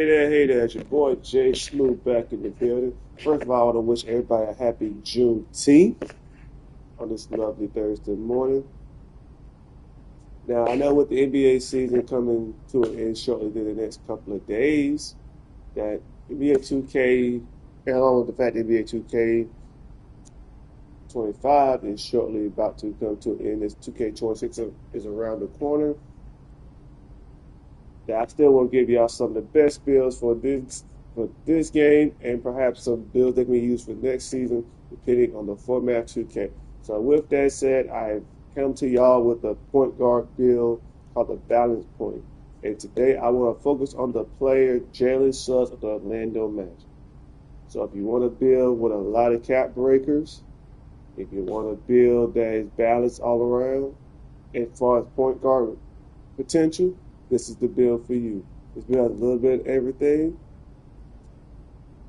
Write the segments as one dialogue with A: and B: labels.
A: Hey there, it's your boy Jay Smooth back in the building. First of all, I want to wish everybody a happy Juneteenth on this lovely Thursday morning. Now, I know with the NBA season coming to an end shortly in the next couple of days, that NBA 2K, and along with the fact that NBA 2K25 is shortly about to come to an end, as 2K26 is around the corner. That I still want to give y'all some of the best builds for this game and perhaps some builds that can be used for next season, depending on the format 2K. So with that said, I've come to y'all with a point guard build called the balance point. And today I want to focus on the player Jalen Suggs of the Orlando Magic. So if you want to build with a lot of cap breakers, if you want to build that is balanced all around, as far as point guard potential, this is the build for you. This build has a little bit of everything,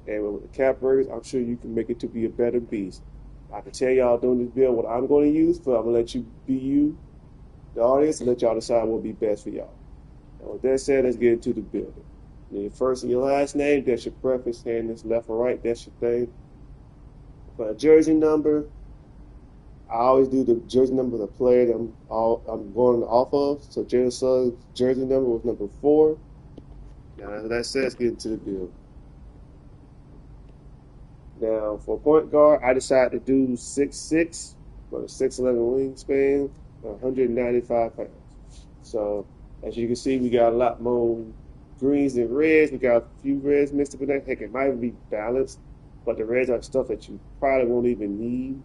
A: and with the cap breakers, I'm sure you can make it to be a better beast. I can tell y'all during this build what I'm going to use, but I'm going to let you be you, the audience, and let y'all decide what will be best for y'all. And with that said, let's get into the building. Your first and your last name, that's your preference, hand is left or right, that's your thing. For a jersey number, I always do the jersey number of the player that I'm going off of. So Jalen Suggs' jersey number was number 4. Now, as that says, get into the build. Now, for point guard, I decided to do 6'6", with a 6'11" wingspan, 195 pounds. So, as you can see, we got a lot more greens than reds. We got a few reds mixed up in there. Heck, it might even be balanced, but the reds are stuff that you probably won't even need.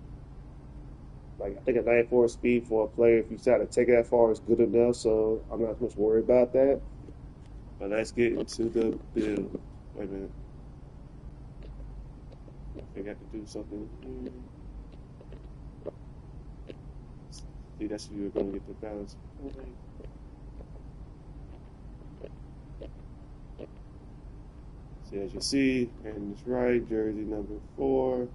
A: Like, I think a 94 speed for a player, if you decide to take it that far, is good enough, so I'm not much worried about that. But let's get into the build. Wait a minute. I think I have to do something here. See, that's if you're going to get the balance. So as you see, and it's right, jersey number 4.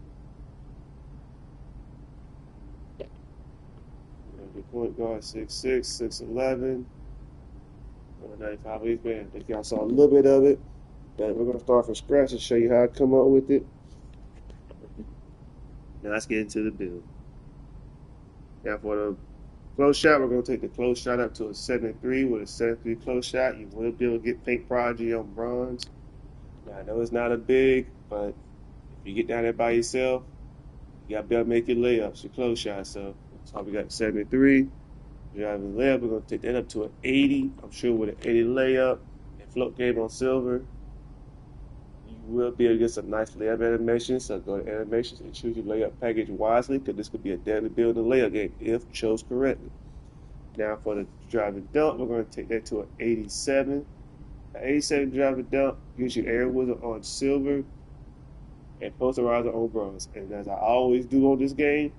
A: The point guard 6'6", 6'11", 95 wingspan. I think y'all saw a little bit of it. But we're going to start from scratch and show you how I come up with it. Now let's get into the build. Now for the close shot, we're going to take the close shot up to a 73. With a 73 close shot, you will be able to get paint prodigy on bronze. Now I know it's not a big, but if you get down there by yourself, you got to be able to make your layups, your close shot. So that's how we got 73. Driving layup, we're going to take that up to an 80. I'm sure with an 80 layup and float game on silver, you will be able to get some nice layup animations. So go to animations and choose your layup package wisely, because this could be a deadly build in the layup game if chose correctly. Now for the driving dunk, we're going to take that to an 87. An 87 driving dunk gives you air wizard on silver and posterizer on bronze. And as I always do on this game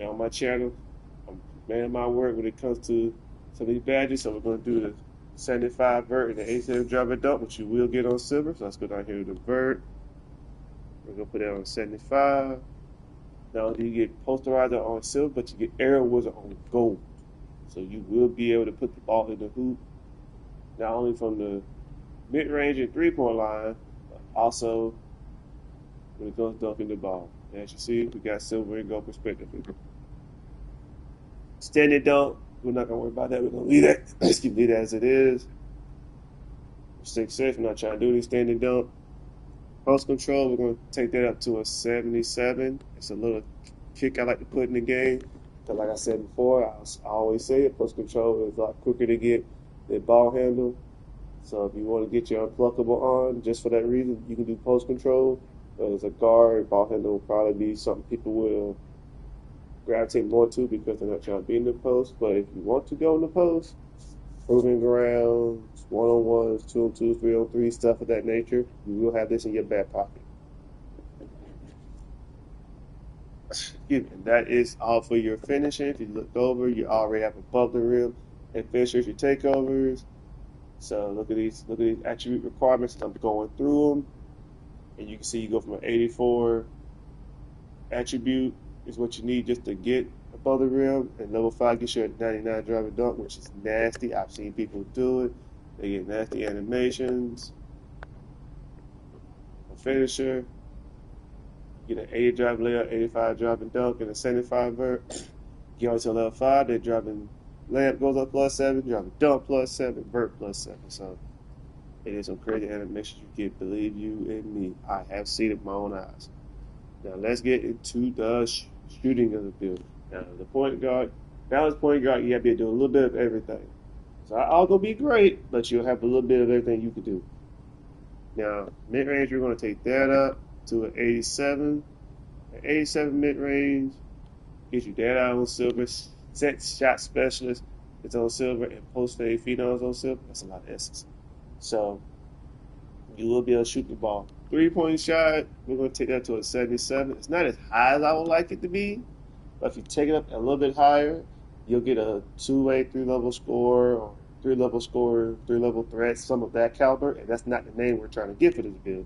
A: and on my channel, I'm man of my word when it comes to some of these badges. So we're going to do the 75 vert and the 87 driving dunk, which you will get on silver. So let's go down here to the vert. We're going to put that on 75. Not only do you get posterizer on silver, but you get air wizard on gold. So you will be able to put the ball in the hoop, not only from the mid-range and three-point line, but also when it comes to dunking the ball. And as you see, we got silver and gold perspective. Standing dunk, we're not going to worry about that. We're going to leave that, leave that as it is. 6'6", we're not trying to do any standing dunk. Post control, we're going to take that up to a 77. It's a little kick I like to put in the game. Because like I said before, I always say it, post control is a lot quicker to get than ball handle. So if you want to get your unpluckable on, just for that reason, you can do post control. But as a guard, ball handle will probably be something people will gravitate more to because they're not trying to be in the post. But if you want to go in the post, proving grounds, 1-on-1s, 2-on-2s, 3-on-3, stuff of that nature, you will have this in your back pocket. And that is all for your finishing. If you look over, you already have above the rim and finishers, your takeovers. So look at these attribute requirements. I'm going through them, and you can see you go from an 84 attribute is what you need just to get above the rim, and level 5 gets you a 99 driving dunk, which is nasty. I've seen people do it. They get nasty animations. finisher. Get an 80 driving layup, 85 driving dunk, and a 75 vert. Get on to level 5, then driving layup goes up +7, driving dunk +7, vert +7. So it is some crazy animations you get, believe you and me. I have seen it with my own eyes. Now let's get into the shooting of the build. Now the point guard, balanced point guard, you have to do a little bit of everything. So all gonna be great, but you'll have a little bit of everything you can do. Now mid range, we're gonna take that up to an 87. An 87 mid range gets you that out on silver. Set shot specialist is on silver, and post fade phenoms on silver. That's a lot of S's. So you will be able to shoot the ball. 3-point shot, we're going to take that to a 77. It's not as high as I would like it to be, but if you take it up a little bit higher, you'll get a two-way, three-level score, or three-level score, three-level threat, some of that caliber, and that's not the name we're trying to get for this build.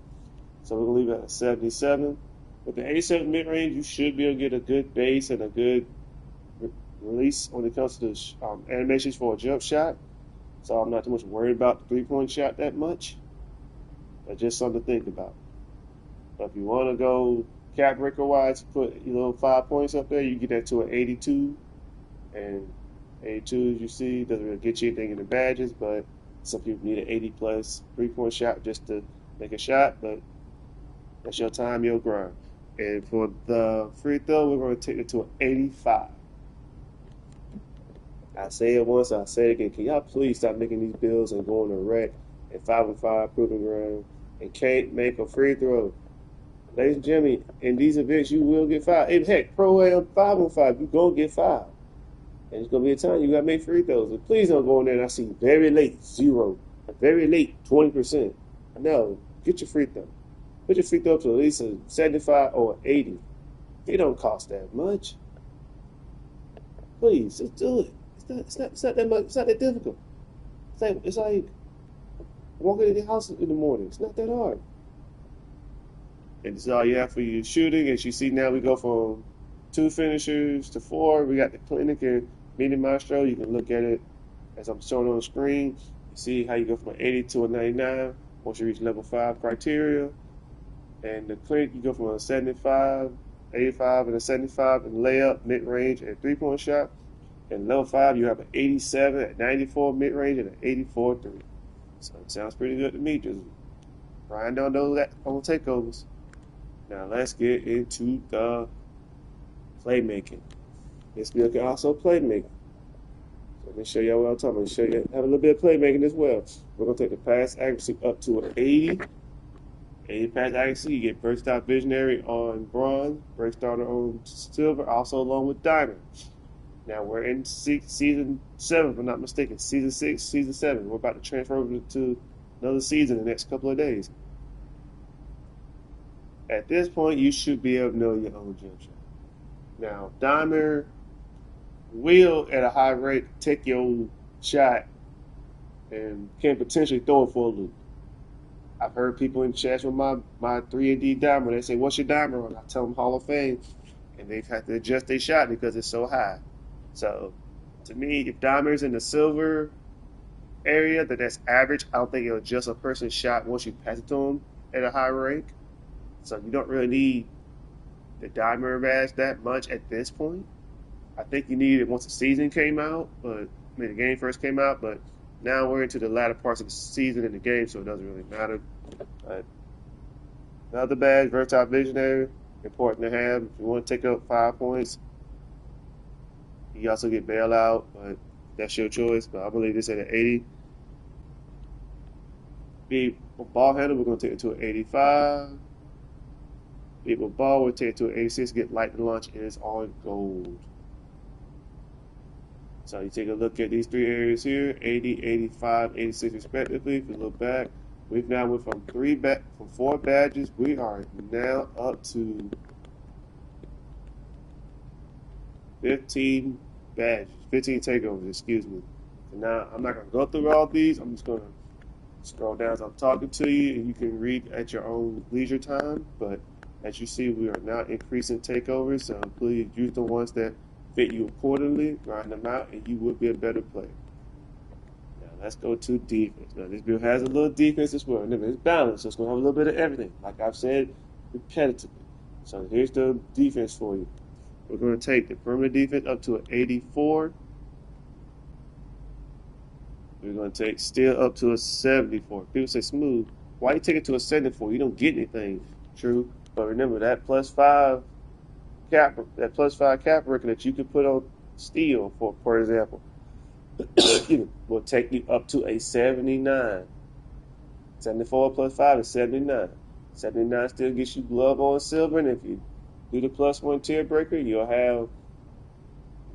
A: So we're going to leave it at a 77. With the 87 mid-range, you should be able to get a good base and a good release when it comes to the animations for a jump shot. So I'm not too much worried about the three-point shot that much. But just something to think about. But if you want to go cap breaker wise, put 5 points up there, you get that to an 82. And 82, as you see, doesn't really get you anything in the badges, but some people need an 80 plus 3-point shot just to make a shot. But that's your time, your grind. And for the free throw, we're going to take it to an 85. I say it once, I say it again. Can y'all please stop making these builds and going to wreck and 5-on-5 proving ground and can't make a free throw? Ladies and gentlemen, in these events, you will get fouled. And heck, Pro Am 5-on-5, you're going to get fouled. And it's going to be a time you got to make free throws. And please don't go in there and I see very late, 0. Very late, 20%. No, get your free throw. Put your free throw up to at least a 75 or 80. It don't cost that much. Please, just do it. It's not that much. It's not that difficult. It's like walking in the house in the morning. It's not that hard. And this is all you have for your shooting. As you see now, we go from 2 finishers to 4. We got the clinic and mini maestro. You can look at it as I'm showing on the screen. You see how you go from an 80 to a 99 once you reach level 5 criteria. And the clinic, you go from a 75, 85, and a 75 in layup, mid-range, and 3-point shot. And level 5, you have an 87 at 94 mid-range and an 84 3. So it sounds pretty good to me. Just grind on those on takeovers. Now let's get into the playmaking. This build can also playmaking. So let me show y'all what I'm talking about. Show you have a little bit of playmaking as well. We're gonna take the pass accuracy up to an 80. 80 pass accuracy. You get versatile visionary on bronze, break starter on silver, also along with diamond. Now we're in season 7, if I'm not mistaken. Season 6, season 7. We're about to transfer over to another season in the next couple of days. At this point, you should be able to know your own jump shot. Now, Dimer will, at a high rate, take your shot and can potentially throw it for a loop. I've heard people in chats with my 3-and-D Dimer. They say, "What's your Dimer on?" I tell them Hall of Fame, and they've had to adjust their shot because it's so high. So, to me, if Dimer's in the silver area, that's average. I don't think it'll adjust a person's shot once you pass it to them at a high rank. So you don't really need the Dimer badge that much at this point. I think you need it once the season came out, the game first came out, but now we're into the latter parts of the season in the game, so it doesn't really matter. But another badge, Versatile Visionary, important to have. If you want to take up 5 points, you also get bailout, but that's your choice. But I believe this at an 80. Be ball handle, we're going to take it to an 85. Be with ball, we'll take it to an 86. Get lightning launch, and it's on gold. So you take a look at these 3 areas here, 80, 85, 86 respectively. If you look back, we've now went from 4 badges. We are now up to 15 badges, 15 takeovers, excuse me. So now I'm not going to go through all these. I'm just going to scroll down as I'm talking to you, and you can read at your own leisure time. But as you see, we are now increasing takeovers, so please use the ones that fit you accordingly, grind them out, and you will be a better player. Now let's go to defense. Now, this bill has a little defense as well. Remember, it's balanced, so it's going to have a little bit of everything, like I've said repetitively. So here's the defense for you. We're going to take the perimeter defense up to an 84. We're going to take steel up to a 74. People say, Smooth, why you take it to a 74? You don't get anything. True. But remember, that +5 cap record that you can put on steel, for example, will take you up to a 79. 74 plus 5 is 79. 79 still gets you glove on silver, and if you do the +1 tier breaker, you'll have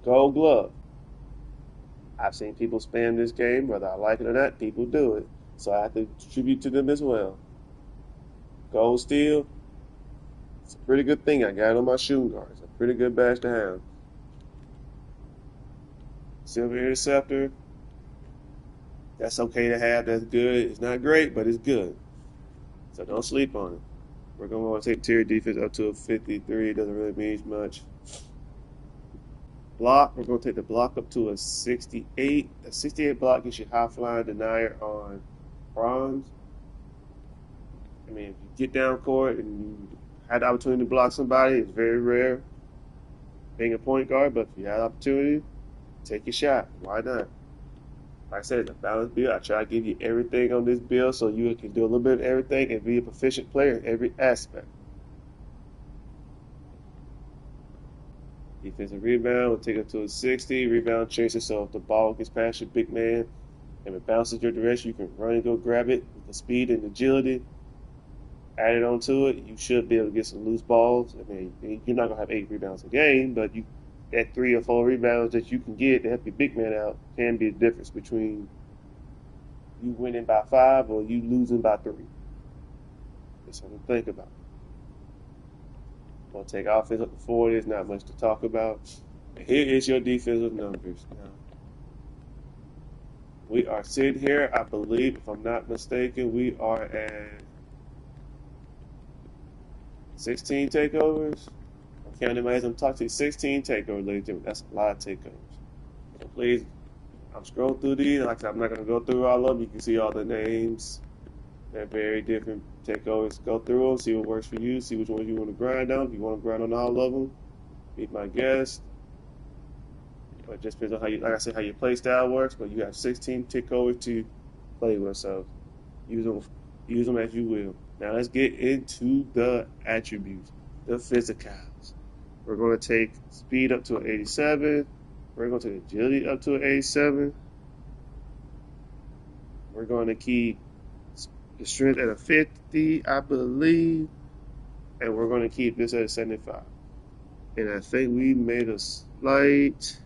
A: gold glove. I've seen people spam this game, whether I like it or not, people do it. So I have to tribute to them as well. Gold steel, it's a pretty good thing. I got it on my shooting guard. It's a pretty good badge to have. Silver interceptor, that's okay to have. That's good. It's not great, but it's good. So don't sleep on it. We're going to want to take tier defense up to a 53. It doesn't really mean much. Block, we're going to take the block up to a 68. A 68 block gets you high flying denier on bronze. I mean, if you get down court and you had the opportunity to block somebody, it's very rare being a point guard, but if you had the opportunity, take your shot. Why not? Like I said, it's a balanced build. I try to give you everything on this build so you can do a little bit of everything and be a proficient player in every aspect. Defensive rebound, we'll take it to a 60. Rebound chaser, so if the ball gets past your big man and it bounces your direction, you can run and go grab it with the speed and agility. Add it onto it, you should be able to get some loose balls. I mean, you're not going to have 8 rebounds a game, but that 3 or 4 rebounds that you can get to help your big man out can be the difference between you winning by 5 or you losing by 3. Just something to think about. We'll take offense up to 40. There's not much to talk about. And here is your defensive numbers. Now, we are sitting here, I believe, if I'm not mistaken, we are at 16 takeovers. I can't imagine I'm talking to 16 takeovers, ladies and gentlemen. That's a lot of takeovers. So please, I'm scrolling through these. Like I said, I'm not going to go through all of them. You can see all the names. They're very different takeovers. Go through them, see what works for you, see which ones you want to grind on. If you want to grind on all of them, be my guest. But it just depends on how you, like I said, how your play style works. But you have 16 takeovers to play with, so use them as you will. Now let's get into the attributes, the physicals. We're going to take speed up to an 87. We're going to take agility up to an 87. We're going to keep the strength at a 50, I believe. And we're going to keep this at a 75. And I think we made a slight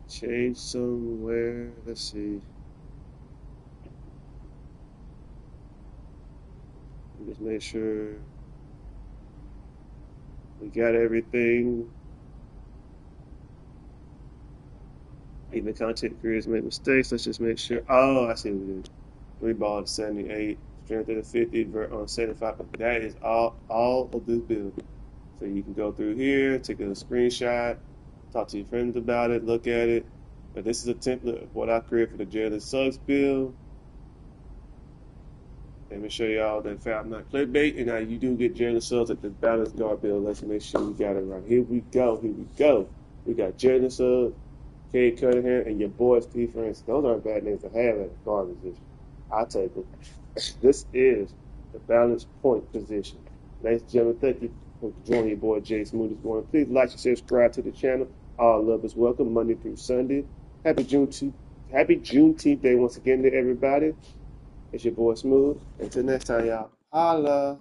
A: change somewhere. Let's see. Just make sure we got everything. Even content creators make mistakes. Let's just make sure. Oh, I see what we did. We ball at 78, strength at a 50, vert on 75. But that is all of this build. So you can go through here, take a screenshot, talk to your friends about it, look at it. But this is a template of what I created for the Jalen Suggs build. Let me show y'all that I'm not clickbait, and now you do get Jalen Suggs at the balanced guard build. Let's make sure we got it right. Here we go. We got Jalen Suggs, Cade Cunningham, and your boy Steve Francis. Those aren't bad names to have at the guard position. I'll take it. This is the balanced point position. Ladies and gentlemen, thank you for joining your boy Jay Smooth this morning. Please like and subscribe to the channel. All love is welcome, Monday through Sunday. Happy Juneteenth Day once again to everybody. It's your boy Smooth. Until next time, y'all. Holla.